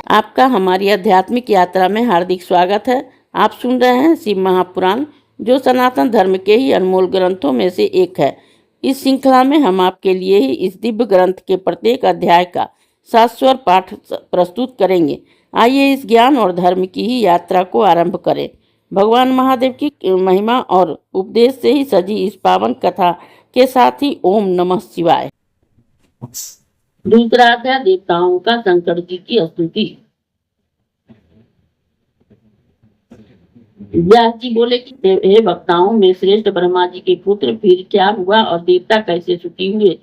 आपका हमारी आध्यात्मिक यात्रा में हार्दिक स्वागत है। आप सुन रहे हैं शिव महापुराण, जो सनातन धर्म के ही अनमोल ग्रंथों में से एक है। इस श्रृंखला में हम आपके लिए ही इस दिव्य ग्रंथ के प्रत्येक अध्याय का शाश्वत पाठ प्रस्तुत करेंगे। आइए इस ज्ञान और धर्म की ही यात्रा को आरंभ करें। भगवान महादेव की महिमा और उपदेश से ही सजी इस पावन कथा के साथ ही ओम नमः शिवाय। दूसरा अध्याय, देवताओं का शंकर जी की स्तुति। व्यास जी बोले कि हे वक्ताओं में श्रेष्ठ ब्रह्मा जी के पुत्र, फिर क्या हुआ और देवता कैसे सुखी हुए,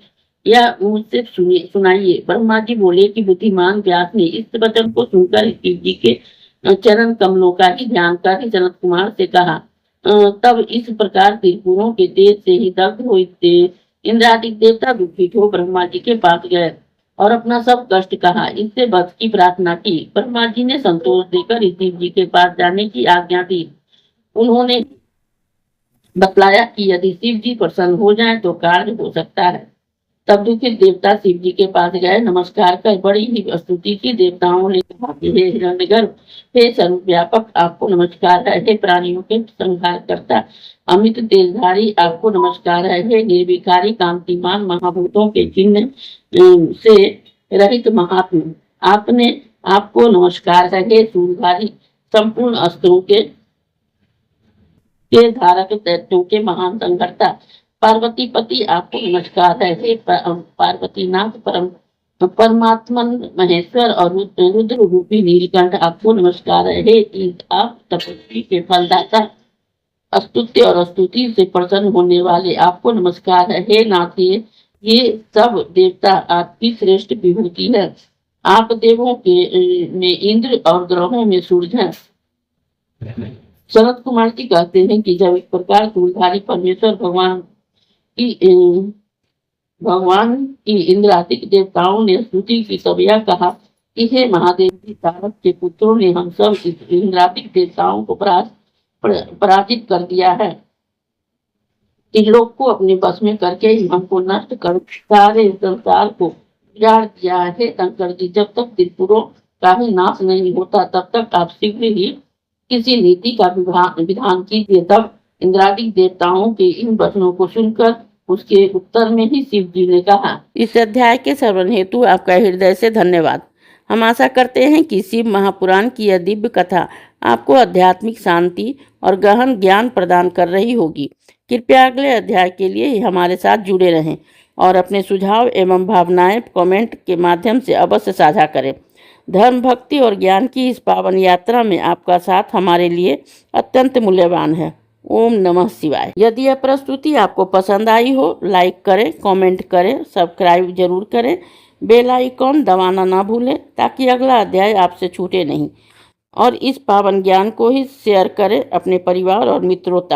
यह मुझसे सुनाइए। ब्रह्मा जी बोले कि बुद्धिमान व्यास ने इस वचन को सुनकर शिव जी के चरण कमलों का ही ध्यान कर सनत कुमार से कहा। तब इस प्रकार त्रिपुरों के तेज से ही दग्ध हुए इंद्रादिक देवता दुखित हो ब्रह्मा जी के पास गए और अपना सब कष्ट कहा। इससे वध की प्रार्थना की। ब्रह्मा जी ने संतोष देकर शिव जी के पास जाने की आज्ञा दी। उन्होंने बतलाया कि यदि शिव जी प्रसन्न हो जाएं तो कार्य हो सकता है। तब दुखित देवता शिव जी के पास गए, नमस्कार कर बड़ी ही स्तुति की। देवताओं ने कहा कि हे हिरण्यगर्भ, हे सर्वव्यापक, आपको नमस्कार है। हे प्राणियों के संहार करता अमित तेजधारी, आपको नमस्कार है। हे निर्विकारी कांतिमान, महाभूतों के चिन्ह से रहित महात्मा, आपको नमस्कार है। हे सूर्यधारी, संपूर्ण अस्त्रों के धारक, दैत्यों के महान संहर्ता, पार्वती पति, आपको नमस्कार है। हे पार्वती नाथ, परमात्मन महेश्वर और रुद्र रूपी नीलकंठ, आपको नमस्कार है। हे आप तपस्वी के फलदाता, स्तुति और स्तुति से प्रसन्न होने वाले, आपको नमस्कार है। हे नाथ, ये सब देवता आपकी श्रेष्ठ विभूति है। आप देवों के में इंद्र और ग्रहों में सूर्य हैं। सनत कुमार जी कहते हैं कि जब इस प्रकार सूर्यधारी परमेश्वर भगवान की इंद्रादिक देवताओं ने स्तुति की, तब यह कहा कि हे महादेव जी, तारक के पुत्रों ने हम सब इंद्रादिक देवताओं को पराजित कर दिया है। त्रिलोक को अपने बस में करके हमको नष्ट कर सारे संसार को उजाड़ दिया है। शंकर जी, जब तक त्रिपुरों का भी नाश नहीं होता तब तक आप शीघ्र ही किसी नीति का विधान कीजिए। तब इंद्रादिक देवताओं के इन वचनों को सुनकर उसके उत्तर में ही शिव जी ने कहा। इस अध्याय के श्रवण हेतु आपका हृदय से धन्यवाद। हम आशा करते हैं कि शिव महापुराण की यह दिव्य कथा आपको आध्यात्मिक शांति और गहन ज्ञान प्रदान कर रही होगी। कृपया अगले अध्याय के लिए हमारे साथ जुड़े रहें और अपने सुझाव एवं भावनाएं कमेंट के माध्यम से अवश्य साझा करें। धर्म, भक्ति और ज्ञान की इस पावन यात्रा में आपका साथ हमारे लिए अत्यंत मूल्यवान है। ओम नमः शिवाय। यदि यह प्रस्तुति आपको पसंद आई हो, लाइक करें, कमेंट करें, सब्सक्राइब जरूर करें, बेल आइकॉन दबाना ना भूलें ताकि अगला अध्याय आपसे छूटे नहीं। और इस पावन ज्ञान को ही शेयर करें अपने परिवार और मित्रों तक।